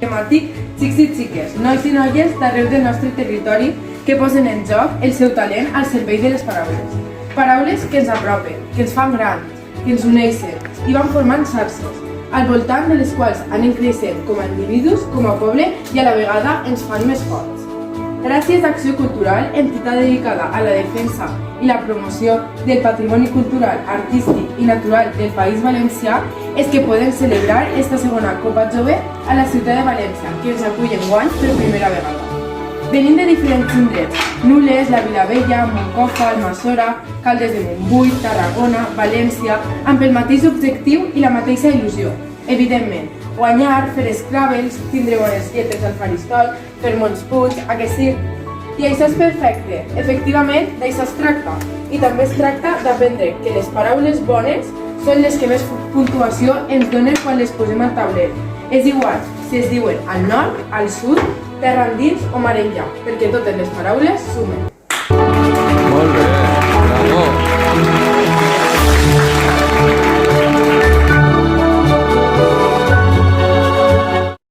temàtic xics i xiques, nois i noies d'arreu del nostre territori que posen en joc el seu talent al servei de les paraules. Paraules que ens apropen, que ens fan grans, que ens uneixen i van formant xarxes, al voltant de les quals anem creixent com a individus, com a poble i a la vegada ens fan més forts. Gràcies a Acció Cultural, entitat dedicada a la defensa i la promoció del patrimoni cultural, artístic i natural del País Valencià, és que podem celebrar esta segona Copa Jove a la ciutat de València, que ens acull enguany per primera vegada. Venim de diferents indrets: Nules, la Vilavella, Moncofa, Almassora, Caldes de Montbui, Tarragona, València, amb el mateix objectiu i la mateixa il·lusió. Evidentment, guanyar, fer escràvels, tindre bones lletres al faristol, fer molts punts, a que sí? I això és perfecte. Efectivament, d'això es tracta. I també es tracta d'aprendre que les paraules bones són les que més puntuació ens donen quan les posem al tauler. És igual si es diuen al nord, al sud, terra endins o mar enllà, perquè totes les paraules sumen.